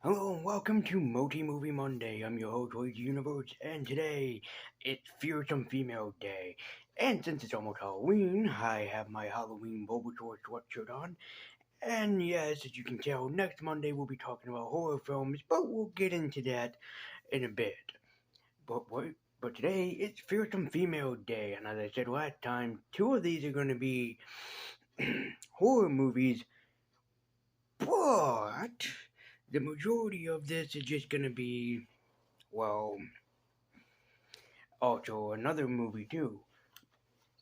Hello and welcome to Movie Monday. I'm your host, Wade Universe, and today it's Fearsome Female Day. And since it's almost Halloween, I have my Halloween Bulbasaur sweatshirt on. And yes, as you can tell, next Monday we'll be talking about horror films, but we'll get into that in a bit. But today it's Fearsome Female Day, and as I said last time, two of these are going to be horror movies, but the majority of this is just going to be, well, also another movie too.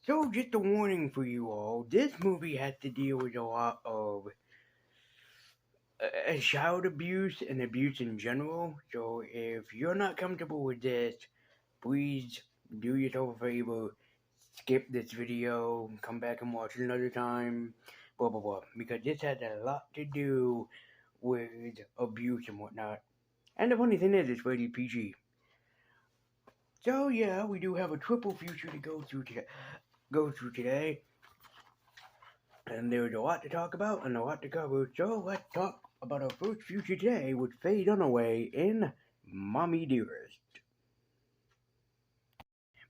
So just a warning for you all, this movie has to deal with a lot of child abuse and abuse in general. So if you're not comfortable with this, please do yourself a favor, skip this video, come back and watch it another time, blah blah blah. Because this has a lot to do with abuse and whatnot. And the funny thing is, it's rated PG. So yeah, we do have a triple feature to go through today, and there's a lot to talk about and a lot to cover. So let's talk about our first feature today with Faye Dunaway in Mommie Dearest.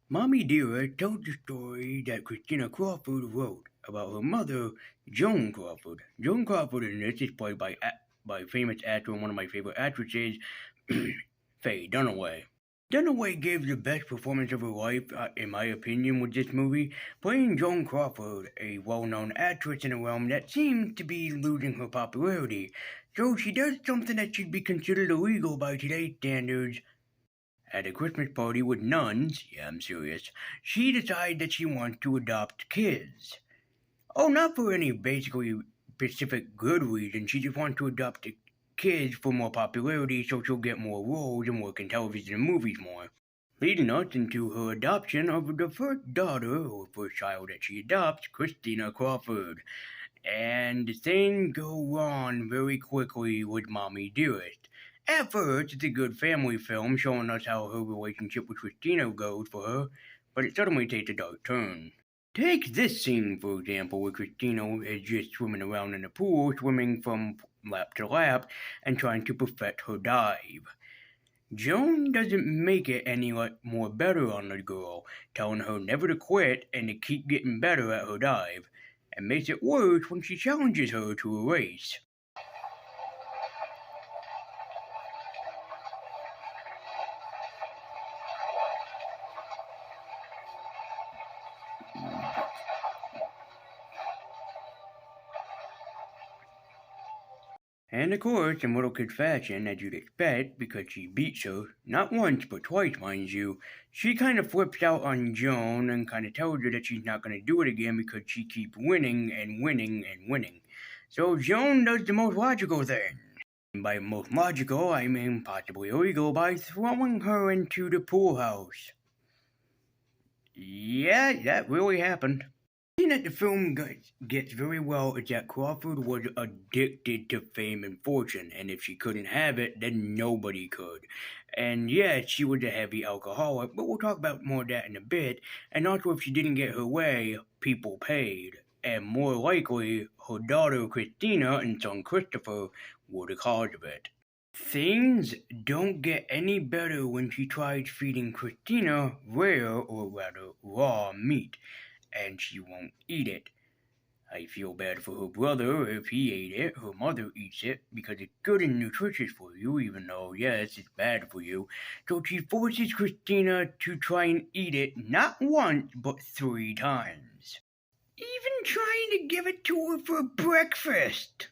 Mommie Dearest tells the story that Christina Crawford wrote about her mother, Joan Crawford. Joan Crawford in this is played by famous actor and one of my favorite actresses, Faye Dunaway. Dunaway gave the best performance of her life, in my opinion, with this movie, playing Joan Crawford, a well-known actress in a realm that seems to be losing her popularity. So she does something that should be considered illegal by today's standards. At a Christmas party with nuns, yeah, I'm serious, she decides that she wants to adopt kids. Oh, not for any basically specific good reason, she just wants to adopt kids for more popularity so she'll get more roles and work in television and movies more. Leading us into her adoption of the first daughter, or first child that she adopts, Christina Crawford. And things go wrong very quickly with Mommie Dearest. At first, it's a good family film showing us how her relationship with Christina goes for her, but it suddenly takes a dark turn. Take this scene, for example, where Christina is just swimming around in the pool, swimming from lap to lap, and trying to perfect her dive. Joan doesn't make it any more better on the girl, telling her never to quit and to keep getting better at her dive, and makes it worse when she challenges her to a race. And of course, in little kid fashion, as you'd expect, because she beats her, not once but twice, mind you, she kind of flips out on Joan and kind of tells her that she's not going to do it again because she keeps winning and winning and winning. So Joan does the most logical thing. And by most logical, I mean possibly illegal, by throwing her into the pool house. Yeah, that really happened. The thing that the film gets very well is that Crawford was addicted to fame and fortune, and if she couldn't have it, then nobody could. And yes, she was a heavy alcoholic, but we'll talk about more of that in a bit. And also, if she didn't get her way, people paid. And more likely, her daughter Christina and son Christopher were the cause of it. Things don't get any better when she tries feeding Christina rare, or rather raw meat, and she won't eat it. I feel bad for her brother if he ate it. Her mother eats it because it's good and nutritious for you, even though, yes, it's bad for you. So she forces Christina to try and eat it not once, but 3 times. Even trying to give it to her for breakfast.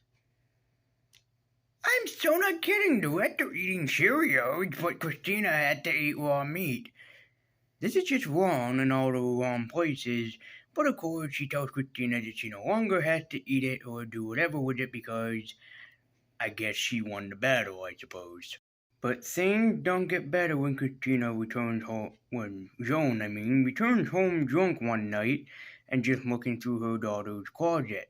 I'm so not kidding. The rest are eating Cheerios, but Christina had to eat raw meat. This is just wrong in all the wrong places, but of course she tells Christina that she no longer has to eat it or do whatever with it because I guess she won the battle, I suppose. But things don't get better when Joan, returns home drunk one night and just looking through her daughter's closet.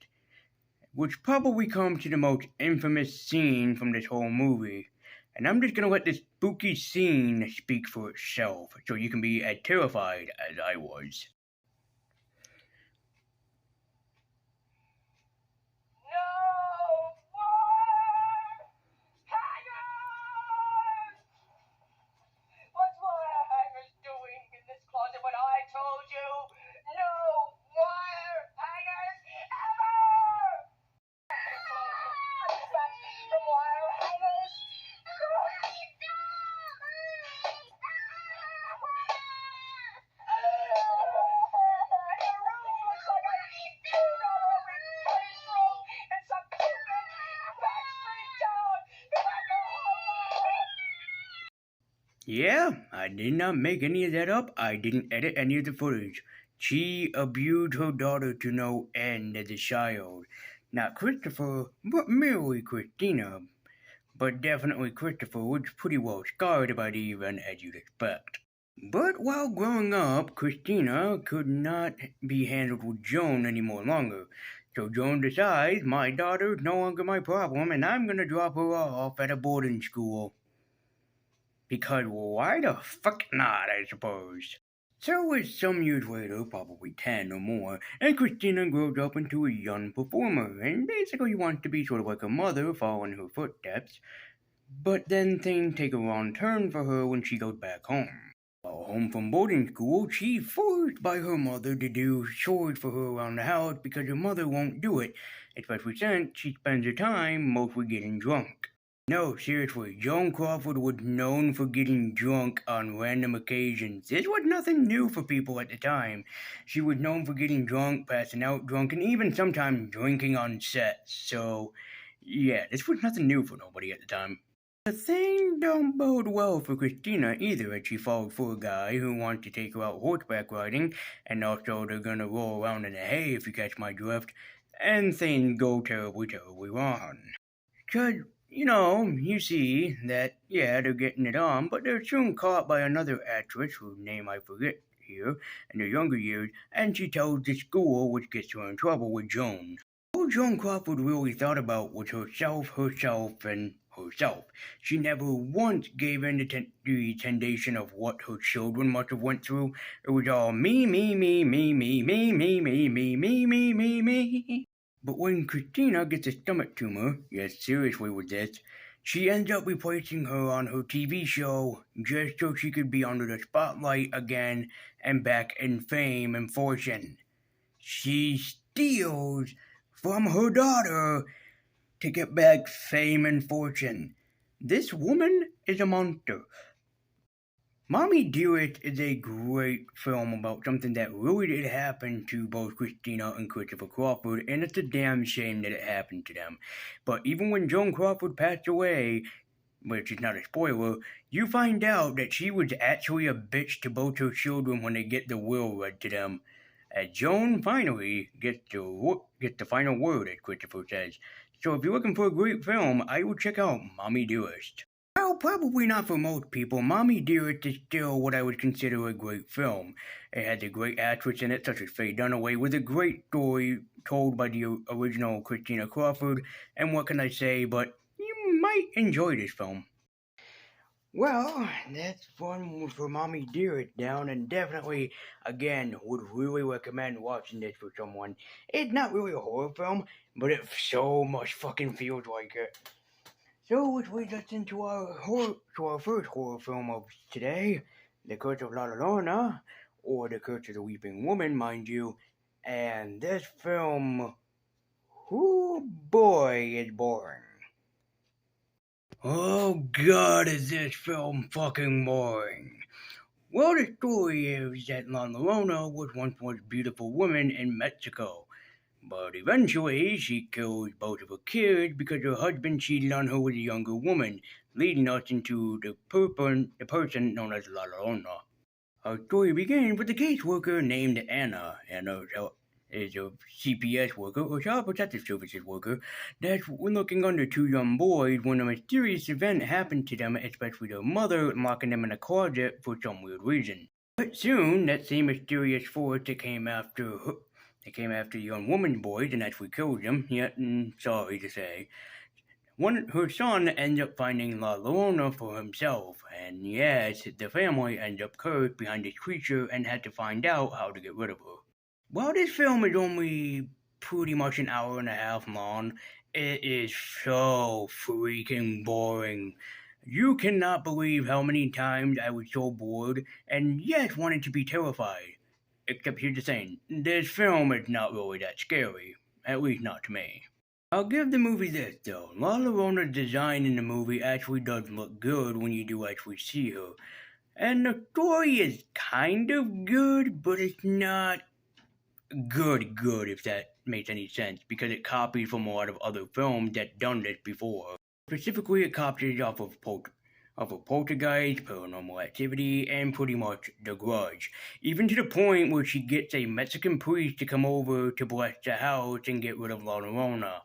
Which probably comes to the most infamous scene from this whole movie. And I'm just gonna let this spooky scene speak for itself, so you can be as terrified as I was. Yeah, I did not make any of that up. I didn't edit any of the footage. She abused her daughter to no end as a child. Not Christopher, but merely Christina. But definitely Christopher was pretty well scarred by the event as you'd expect. But while growing up, Christina could not be handled with Joan any more longer. So Joan decides my daughter is no longer my problem and I'm gonna drop her off at a boarding school. Because why the fuck not, I suppose. So it's some years later, probably 10 or more, and Christina grows up into a young performer and basically wants to be sort of like her mother, following her footsteps. But then things take a wrong turn for her when she goes back home. While home from boarding school, she's forced by her mother to do chores for her around the house because her mother won't do it, especially since she spends her time mostly getting drunk. No, seriously, Joan Crawford was known for getting drunk on random occasions. This was nothing new for people at the time. She was known for getting drunk, passing out drunk, and even sometimes drinking on set. So, yeah, this was nothing new for nobody at the time. The thing don't bode well for Christina either, as she falls for a guy who wants to take her out horseback riding, and also they're gonna roll around in the hay if you catch my drift, and things go terribly, terribly wrong. 'Cause, you see that, yeah, they're getting it on, but they're soon caught by another actress whose name I forget here in their younger years, and she tells the school, which gets her in trouble with Joan. All Joan Crawford really thought about was herself, and herself. She never once gave in to the temptation of what her children must have went through. It was all me, me, me, me, me, me, me, me, me, me, me, me, me. But when Christina gets a stomach tumor, yes, seriously with this, she ends up replacing her on her TV show just so she could be under the spotlight again and back in fame and fortune. She steals from her daughter to get back fame and fortune. This woman is a monster. Mommie Dearest is a great film about something that really did happen to both Christina and Christopher Crawford, and it's a damn shame that it happened to them. But even when Joan Crawford passed away, which is not a spoiler, you find out that she was actually a bitch to both her children when they get the will read to them. As Joan finally gets the final word, as Christopher says. So if you're looking for a great film, I would check out Mommie Dearest. Well, probably not for most people. Mommie Dearest is still what I would consider a great film. It has a great actress in it, such as Faye Dunaway, with a great story told by the original Christina Crawford, and what can I say, but you might enjoy this film. Well, that's one for Mommie Dearest down, and definitely, again, would really recommend watching this for someone. It's not really a horror film, but it so much fucking feels like it. So, which leads us into our first horror film of today, The Curse of La Llorona, or The Curse of the Weeping Woman, mind you. And this film, oh boy, is boring. Oh god, is this film fucking boring. Well, the story is that La Llorona was once a beautiful woman in Mexico. But eventually, she kills both of her kids because her husband cheated on her with a younger woman, leading us into the person known as La Llorona. Our story begins with a caseworker named Anna. Anna is a CPS worker, or Child Protective Services worker, that's looking under two young boys when a mysterious event happened to them, especially their mother locking them in a closet for some weird reason. But soon, that same mysterious force that came after her, the young woman's boys and actually killed them, yet, sorry to say, her son ends up finding La Llorona for himself, and yes, the family ends up cursed behind this creature and had to find out how to get rid of her. While this film is only pretty much an hour and a half long, it is so freaking boring. You cannot believe how many times I was so bored and yet wanted to be terrified. Except here's the thing, this film is not really that scary, at least not to me. I'll give the movie this though. La Llorona's design in the movie actually does look good when you do actually see her. And the story is kind of good, but it's not good if that makes any sense, because it copies from a lot of other films that done this before. Specifically, it copies off of of a poltergeist, paranormal activity, and pretty much The Grudge. Even to the point where she gets a Mexican priest to come over to bless the house and get rid of La Llorona.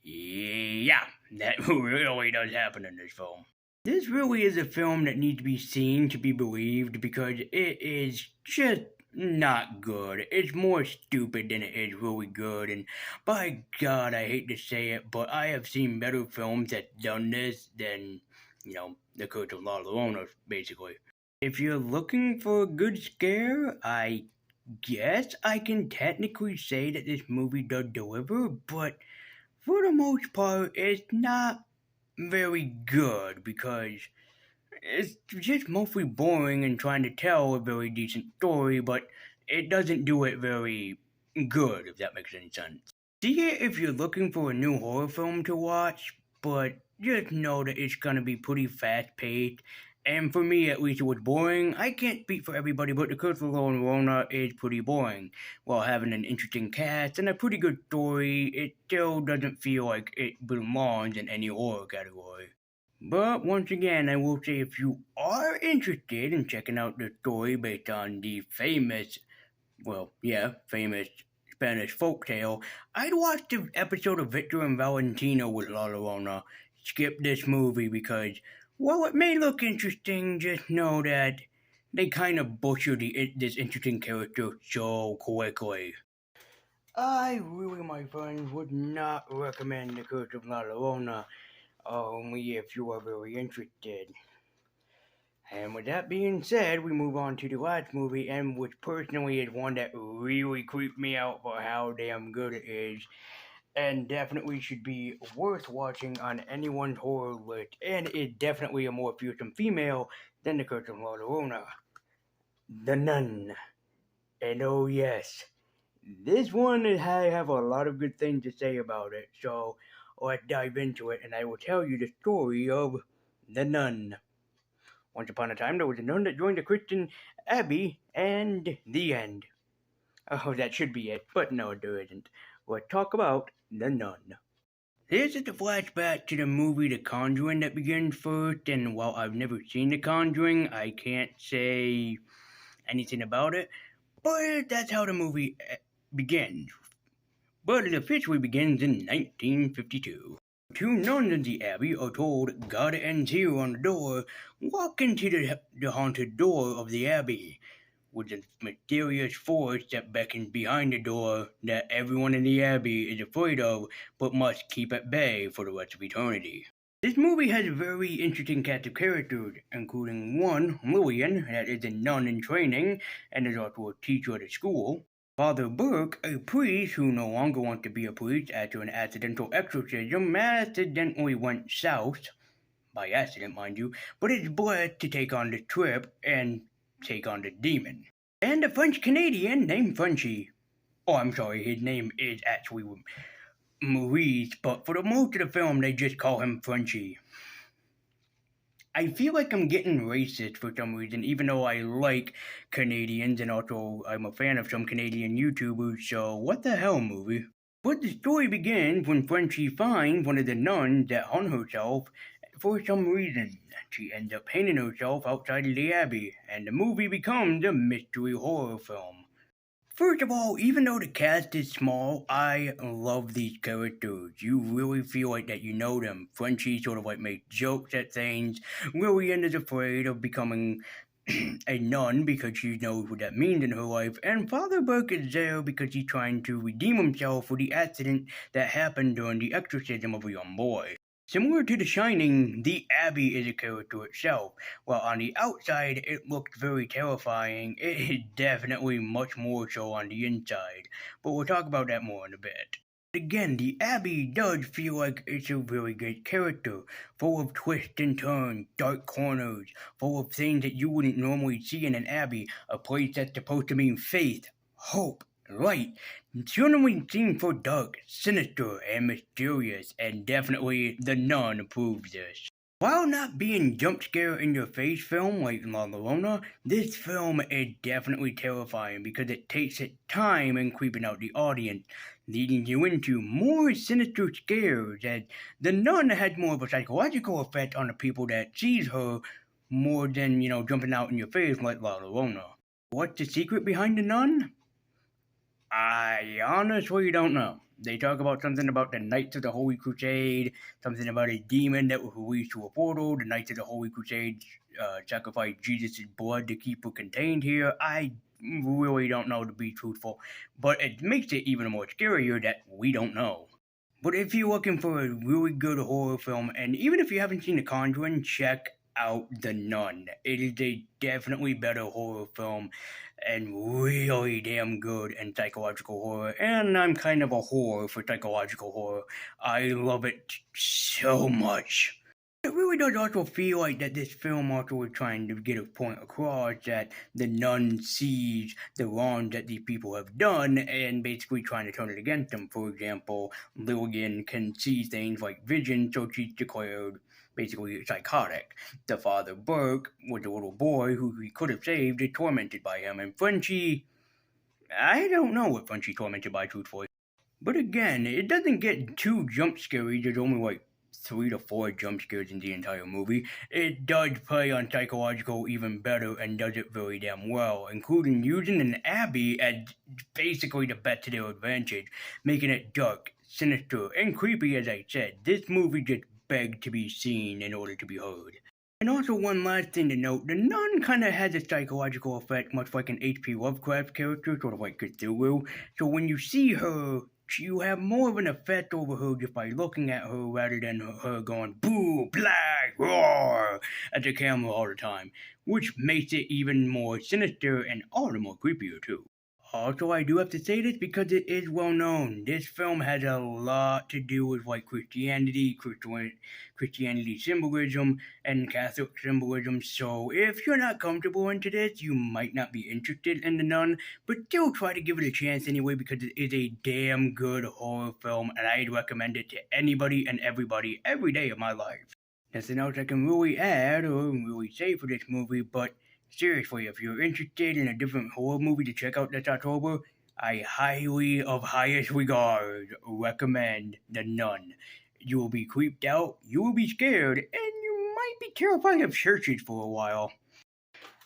Yeah, that really does happen in this film. This really is a film that needs to be seen to be believed because it is just not good. It's more stupid than it is really good, and by God, I hate to say it, but I have seen better films that done this than, The Curse of La Llorona, basically. If you're looking for a good scare, I guess I can technically say that this movie does deliver, but for the most part, it's not very good because it's just mostly boring and trying to tell a very decent story, but it doesn't do it very good, if that makes any sense. See it if you're looking for a new horror film to watch, but just know that it's gonna be pretty fast paced. And for me, at least, it was boring. I can't speak for everybody, but The Curse of La Llorona is pretty boring. While having an interesting cast and a pretty good story, it still doesn't feel like it belongs in any horror category. But once again, I will say if you are interested in checking out the story based on the famous Spanish folktale, I'd watch the episode of Victor and Valentino with La Llorona. Skip this movie because, while it may look interesting, just know that they kind of butchered this interesting character so quickly. I really, my friends, would not recommend The Curse of La Llorona, only if you are very interested. And with that being said, we move on to the last movie, and which personally is one that really creeped me out for how damn good it is, and definitely should be worth watching on anyone's horror list, and is definitely a more fearsome female than The Curse of La Llorona. The Nun. And oh yes, this one I have a lot of good things to say about it, so let's dive into it, and I will tell you the story of The Nun. Once upon a time, there was a nun that joined a Christian abbey, and the end. Oh, that should be it, but no, there isn't. Let's talk about The Nun. This is the flashback to the movie The Conjuring that begins first, and while I've never seen The Conjuring, I can't say anything about it, but that's how the movie begins. But it officially begins in 1952. Two nuns in the abbey are told God ends here on the door. Walk into the haunted door of the abbey, with a mysterious force that beckons behind the door that everyone in the abbey is afraid of but must keep at bay for the rest of eternity. This movie has a very interesting cast of characters, including one, Lillian, that is a nun in training and is also a teacher at a school. Father Burke, a priest who no longer wants to be a priest after an accidental exorcism accidentally went south, by accident mind you, but is blessed to take on the trip and take on the demon. And a French Canadian named Frenchie. Oh, I'm sorry, his name is actually Maurice, but for the most of the film they just call him Frenchie. I feel like I'm getting racist for some reason, even though I like Canadians and also I'm a fan of some Canadian YouTubers, so what the hell, movie? But the story begins when Frenchie finds one of the nuns that hung herself for some reason. She ends up hanging herself outside of the abbey, and the movie becomes a mystery horror film. First of all, even though the cast is small, I love these characters. You really feel like that you know them. Frenchie sort of like makes jokes at things. Lillian is afraid of becoming a nun because she knows what that means in her life. And Father Burke is there because he's trying to redeem himself for the accident that happened during the exorcism of a young boy. Similar to The Shining, the Abbey is a character itself. While on the outside it looks very terrifying, it is definitely much more so on the inside. But we'll talk about that more in a bit. Again, the Abbey does feel like it's a really great character, full of twists and turns, dark corners, full of things that you wouldn't normally see in an Abbey, a place that's supposed to mean faith, hope, light. Certainly seems so dark, sinister, and mysterious, and definitely The Nun proves this. While not being jump scare in your face film like La Llorona, this film is definitely terrifying because it takes its time in creeping out the audience, leading you into more sinister scares as the nun has more of a psychological effect on the people that sees her more than, jumping out in your face like La Llorona. What's the secret behind the nun? I honestly don't know. They talk about something about the Knights of the Holy Crusade, something about a demon that was released to a portal. The Knights of the Holy Crusade sacrificed Jesus' blood to keep her contained here. I really don't know, to be truthful, but it makes it even more scarier that we don't know. But if you're looking for a really good horror film, and even if you haven't seen The Conjuring, check out The Nun. It is a definitely better horror film and really damn good in psychological horror. And I'm kind of a whore for psychological horror. I love it so much. It really does also feel like that this film also was trying to get a point across that the nun sees the wrong that these people have done and basically trying to turn it against them. For example, Lillian can see things like vision, so she's declared basically psychotic. The father, Burke, was a little boy who he could have saved, is tormented by him. And Frenchie, I don't know what Frenchie's tormented by, truthfully. But again, it doesn't get too jump scary. There's only like 3 to 4 jump scares in the entire movie. It does play on psychological even better and does it very damn well, including using an abbey as basically the best to their advantage, making it dark, sinister, and creepy as I said. This movie just begged to be seen in order to be heard. And also, one last thing to note, the nun kind of has a psychological effect, much like an H.P. Lovecraft character, sort of like Cthulhu. So when you see her, you have more of an effect over her just by looking at her rather than her going boo, black, roar at the camera all the time, which makes it even more sinister and all the more creepier too. Also, I do have to say this because it is well known. This film has a lot to do with like Christianity symbolism, and Catholic symbolism. So, if you're not comfortable into this, you might not be interested in The Nun. But still, try to give it a chance anyway because it is a damn good horror film, and I'd recommend it to anybody and everybody every day of my life. Nothing else I can really add or really say for this movie, but seriously, if you're interested in a different horror movie to check out this October, I highly, of highest regard, recommend The Nun. You will be creeped out, you will be scared, and you might be terrified of churches for a while.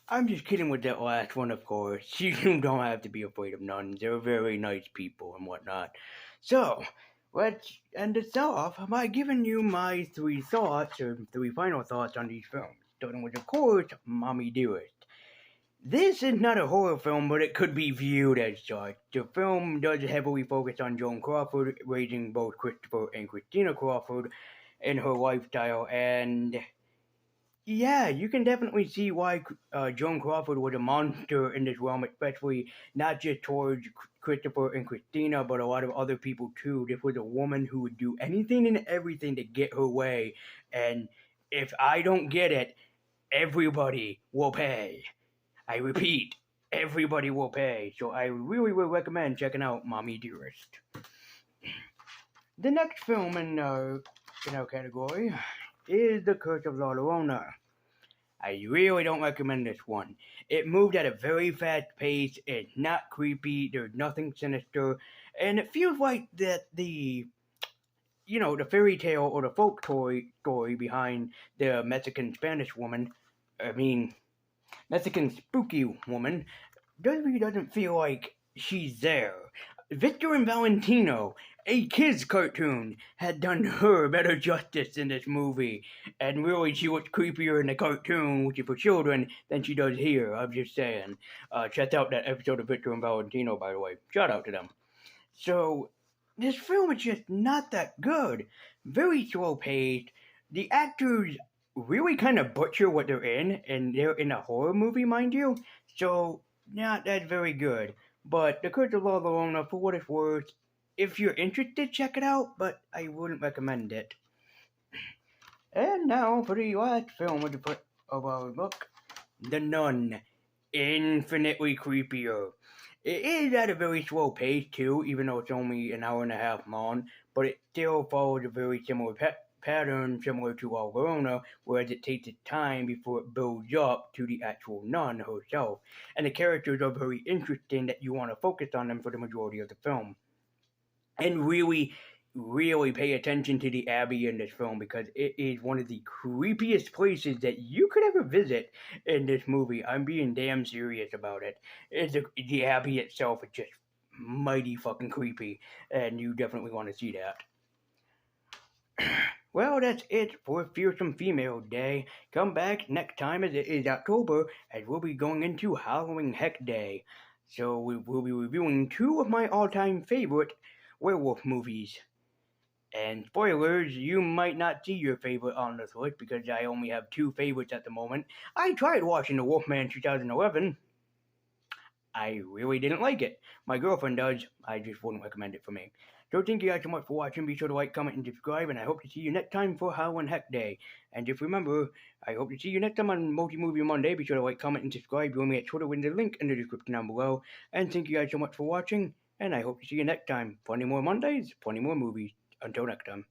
I'm just kidding with that last one, of course. You don't have to be afraid of nuns. They're very nice people and whatnot. So, let's end this off by giving you my 3 thoughts, or 3 final thoughts on these films. Starting with, of course, Mommie Dearest. This is not a horror film, but it could be viewed as such. The film does heavily focus on Joan Crawford, raising both Christopher and Christina Crawford in her lifestyle, and yeah, you can definitely see why Joan Crawford was a monster in this realm, especially not just towards Christopher and Christina, but a lot of other people too. This was a woman who would do anything and everything to get her way, and if I don't get it, everybody will pay. I repeat, everybody will pay. So I really would recommend checking out Mommie Dearest. The next film in our category is The Curse of La Llorona. I really don't recommend this one. It moved at a very fast pace, it's not creepy, there's nothing sinister, and it feels like that the fairy tale or the folk story behind the Mexican Spanish woman, Mexican spooky woman, really doesn't feel like she's there. Victor and Valentino, a kids cartoon, had done her better justice in this movie, and really she looks creepier in the cartoon, which is for children, than she does here. I'm just saying. Check out that episode of Victor and Valentino, by the way. Shout out to them. So, this film is just not that good. Very slow paced. The actors really kind of butcher what they're in, and they're in a horror movie, mind you. So, not that very good. But The Curse of La Llorona, for what it's worth, if you're interested, check it out, but I wouldn't recommend it. And now for the last film of our book, The Nun. Infinitely creepier. It is at a very slow pace too, even though it's only an hour and a half long, but it still follows a very similar pattern similar to La Llorona, whereas it takes its time before it builds up to the actual nun herself. And the characters are very interesting that you want to focus on them for the majority of the film. And really, really pay attention to the Abbey in this film because it is one of the creepiest places that you could ever visit in this movie. I'm being damn serious about it. The Abbey itself is just mighty fucking creepy, and you definitely want to see that. Well, that's it for Fearsome Female Day. Come back next time as it is October, as we'll be going into Halloween Heck Day. So we will be reviewing two of my all-time favorite werewolf movies. And spoilers, you might not see your favorite on this list because I only have two favorites at the moment. I tried watching The Wolfman 2011. I really didn't like it. My girlfriend does. I just wouldn't recommend it for me. So thank you guys so much for watching. Be sure to like, comment, and subscribe. And I hope to see you next time for Halloween Heck Day. And just remember, I hope to see you next time on Multi Movie Monday. Be sure to like, comment, and subscribe. Join me at Twitter with the link in the description down below. And thank you guys so much for watching. And I hope to see you next time. Plenty more Mondays, plenty more movies. Until next time.